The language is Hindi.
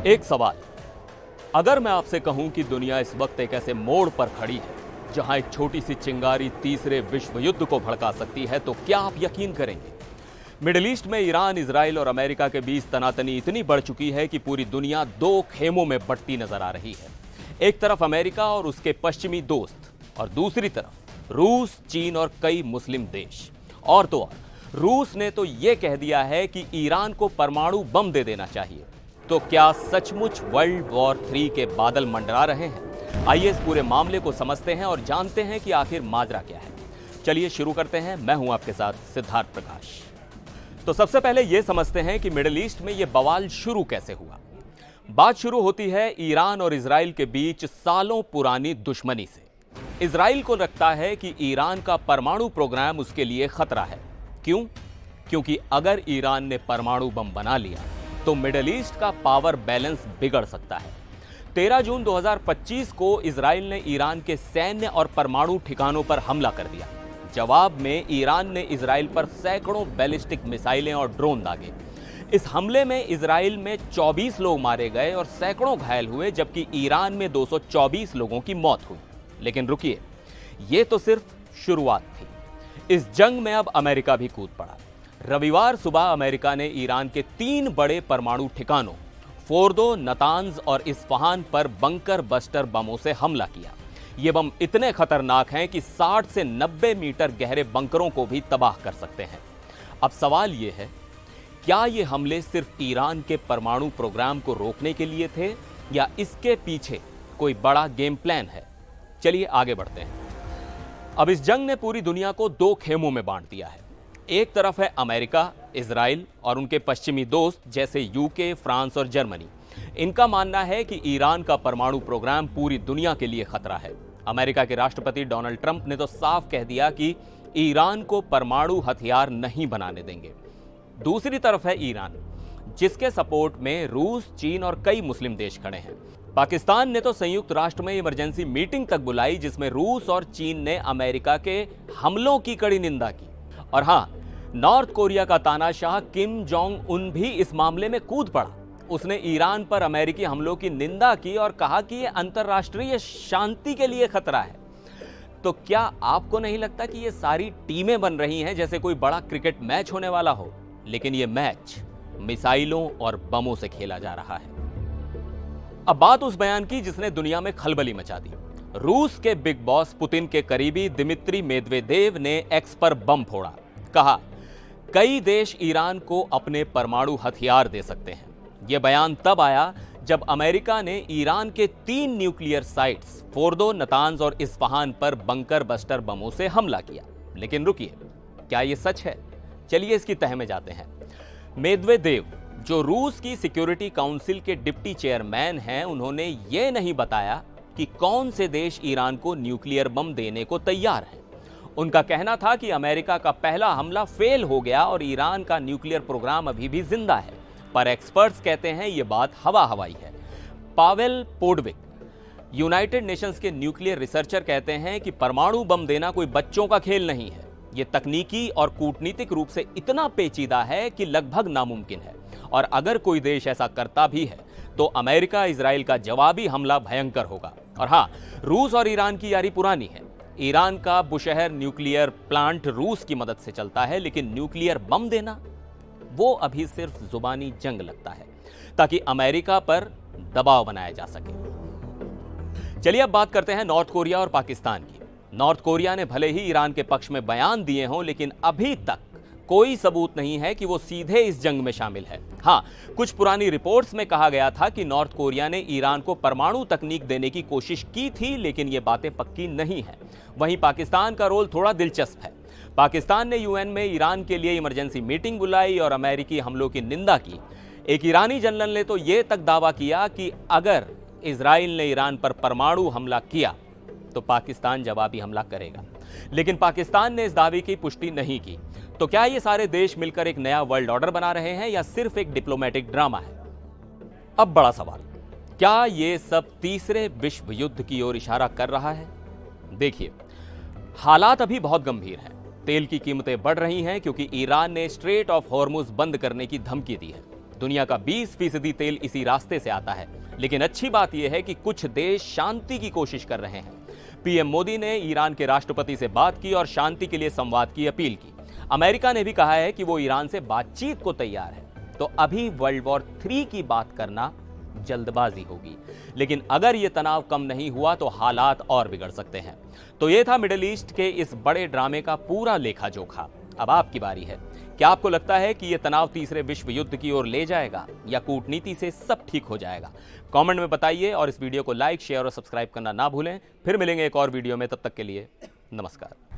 एक सवाल, अगर मैं आपसे कहूं कि दुनिया इस वक्त एक ऐसे मोड़ पर खड़ी है जहां एक छोटी सी चिंगारी तीसरे विश्व युद्ध को भड़का सकती है, तो क्या आप यकीन करेंगे? मिडिल ईस्ट में ईरान, इजराइल और अमेरिका के बीच तनातनी इतनी बढ़ चुकी है कि पूरी दुनिया दो खेमों में बंटती नजर आ रही है। एक तरफ अमेरिका और उसके पश्चिमी दोस्त, और दूसरी तरफ रूस, चीन और कई मुस्लिम देश। और तो और रूस ने तो यह कह दिया है कि ईरान को परमाणु बम दे देना चाहिए। तो क्या सचमुच वर्ल्ड वॉर 3 के बादल मंडरा रहे हैं? आइए इस पूरे मामले को समझते हैं और जानते हैं कि आखिर माजरा क्या है। चलिए शुरू करते हैं। मैं हूं आपके साथ सिद्धार्थ प्रकाश। तो सबसे पहले यह समझते हैं कि मिडिल ईस्ट में यह बवाल शुरू कैसे हुआ। बात शुरू होती है ईरान और इजराइल के बीच सालों पुरानी दुश्मनी से। इजराइल को लगता है कि ईरान का परमाणु प्रोग्राम उसके लिए खतरा है। क्यों? क्योंकि अगर ईरान ने परमाणु बम बना लिया तो मिडिल ईस्ट का पावर बैलेंस बिगड़ सकता है। 13 जून 2025 को इजराइल ने ईरान के सैन्य और परमाणु ठिकानों पर हमला कर दिया। जवाब में ईरान ने इजराइल पर सैकड़ों बैलिस्टिक मिसाइलें और ड्रोन दागे। इस हमले में इजराइल में 24 लोग मारे गए और सैकड़ों घायल हुए, जबकि ईरान में 224 लोगों की मौत हुई। लेकिन रुकिए, यह तो सिर्फ शुरुआत थी। इस जंग में अब अमेरिका भी कूद पड़ा। रविवार सुबह अमेरिका ने ईरान के 3 बड़े परमाणु ठिकानों फोर्दो, नतांज और इस्फहान पर बंकर बस्टर बमों से हमला किया। ये बम इतने खतरनाक हैं कि 60 से 90 मीटर गहरे बंकरों को भी तबाह कर सकते हैं। अब सवाल यह है, क्या ये हमले सिर्फ ईरान के परमाणु प्रोग्राम को रोकने के लिए थे या इसके पीछे कोई बड़ा गेम प्लान है? चलिए आगे बढ़ते हैं। अब इस जंग ने पूरी दुनिया को दो खेमों में बांट दिया है। एक तरफ है अमेरिका, इजराइल और उनके पश्चिमी दोस्त जैसे यूके, फ्रांस और जर्मनी। इनका मानना है कि ईरान का परमाणु प्रोग्राम पूरी दुनिया के लिए खतरा है। अमेरिका के राष्ट्रपति डोनाल्ड ट्रंप ने तो साफ कह दिया कि ईरान को परमाणु हथियार नहीं बनाने देंगे। दूसरी तरफ है ईरान, जिसके सपोर्ट में रूस, चीन और कई मुस्लिम देश खड़े हैं। पाकिस्तान ने तो संयुक्त राष्ट्र में इमरजेंसी मीटिंग तक बुलाई, जिसमें रूस और चीन ने अमेरिका के हमलों की कड़ी निंदा की। और हां, नॉर्थ कोरिया का तानाशाह किम जोंग उन भी इस मामले में कूद पड़ा। उसने ईरान पर अमेरिकी हमलों की निंदा की और कहा कि यह अंतर्राष्ट्रीय शांति के लिए खतरा है। तो क्या आपको नहीं लगता कि ये सारी टीमें बन रही हैं जैसे कोई बड़ा क्रिकेट मैच होने वाला हो? लेकिन यह मैच मिसाइलों और बमों से खेला जा रहा है। अब बात उस बयान की जिसने दुनिया में खलबली मचा दी। रूस के बिग बॉस पुतिन के करीबी दिमित्री मेदवेदेव ने एक्स पर बम फोड़ा। कहा, कई देश ईरान को अपने परमाणु हथियार दे सकते हैं। यह बयान तब आया जब अमेरिका ने ईरान के 3 न्यूक्लियर साइट्स फोर्दो, नतांज और इस्फहान पर बंकर बस्टर बमों से हमला किया। लेकिन रुकिए, क्या यह सच है? चलिए इसकी तह में जाते हैं। मेदवेदेव, जो रूस की सिक्योरिटी काउंसिल के डिप्टी चेयरमैन हैं, उन्होंने यह नहीं बताया कि कौन से देश ईरान को न्यूक्लियर बम देने को तैयार हैं। उनका कहना था कि अमेरिका का पहला हमला फेल हो गया और ईरान का न्यूक्लियर प्रोग्राम अभी भी जिंदा है। पर एक्सपर्ट्स कहते हैं यह बात हवा हवाई है। पावेल पोडविक, यूनाइटेड नेशंस के न्यूक्लियर रिसर्चर, कहते हैं कि परमाणु बम देना कोई बच्चों का खेल नहीं है। यह तकनीकी और कूटनीतिक रूप से इतना पेचीदा है कि लगभग नामुमकिन है। और अगर कोई देश ऐसा करता भी है तो अमेरिका, इजराइल का जवाबी हमला भयंकर होगा। और हां, रूस और ईरान की यारी पुरानी है। ईरान का बुशहर न्यूक्लियर प्लांट रूस की मदद से चलता है, लेकिन न्यूक्लियर बम देना, वो अभी सिर्फ जुबानी जंग लगता है ताकि अमेरिका पर दबाव बनाया जा सके। चलिए अब बात करते हैं नॉर्थ कोरिया और पाकिस्तान की। नॉर्थ कोरिया ने भले ही ईरान के पक्ष में बयान दिए हों, लेकिन अभी तक कोई सबूत नहीं है कि वो सीधे इस जंग में शामिल है। हां, कुछ पुरानी रिपोर्ट्स में कहा गया था कि नॉर्थ कोरिया ने ईरान को परमाणु तकनीक देने की कोशिश की थी, लेकिन ये बातें पक्की नहीं है। वहीं पाकिस्तान का रोल थोड़ा दिलचस्प है। पाकिस्तान ने यूएन में ईरान के लिए इमरजेंसी मीटिंग बुलाई और अमेरिकी हमलों की निंदा की। एक ईरानी जनरल ने तो यह तक दावा किया कि अगर इजराइल ने ईरान पर परमाणु हमला किया तो पाकिस्तान जवाबी हमला करेगा। लेकिन पाकिस्तान ने इस दावे की पुष्टि नहीं की। तो क्या ये सारे देश मिलकर एक नया वर्ल्ड ऑर्डर बना रहे हैं या सिर्फ एक डिप्लोमेटिक ड्रामा है? अब बड़ा सवाल, क्या ये सब तीसरे विश्व युद्ध की ओर इशारा कर रहा है? देखिए, हालात अभी बहुत गंभीर हैं। तेल की कीमतें बढ़ रही हैं क्योंकि ईरान ने स्ट्रेट ऑफ हॉर्मुज बंद करने की धमकी दी है। दुनिया का 20% तेल इसी रास्ते से आता है। लेकिन अच्छी बात यह है कि कुछ देश शांति की कोशिश कर रहे हैं। पीएम मोदी ने ईरान के राष्ट्रपति से बात की और शांति के लिए संवाद की अपील की। अमेरिका ने भी कहा है कि वो ईरान से बातचीत को तैयार है। तो अभी वर्ल्ड वॉर 3 की बात करना जल्दबाजी होगी, लेकिन अगर यह तनाव कम नहीं हुआ तो हालात और बिगड़ सकते हैं। तो यह था मिडिल ईस्ट के इस बड़े ड्रामे का पूरा लेखा जोखा। अब आपकी बारी है। क्या आपको लगता है कि यह तनाव तीसरे विश्व युद्ध की ओर ले जाएगा या कूटनीति से सब ठीक हो जाएगा? कमेंट में बताइए और इस वीडियो को लाइक, शेयर और सब्सक्राइब करना ना भूलें। फिर मिलेंगे एक और वीडियो में, तब तक के लिए नमस्कार।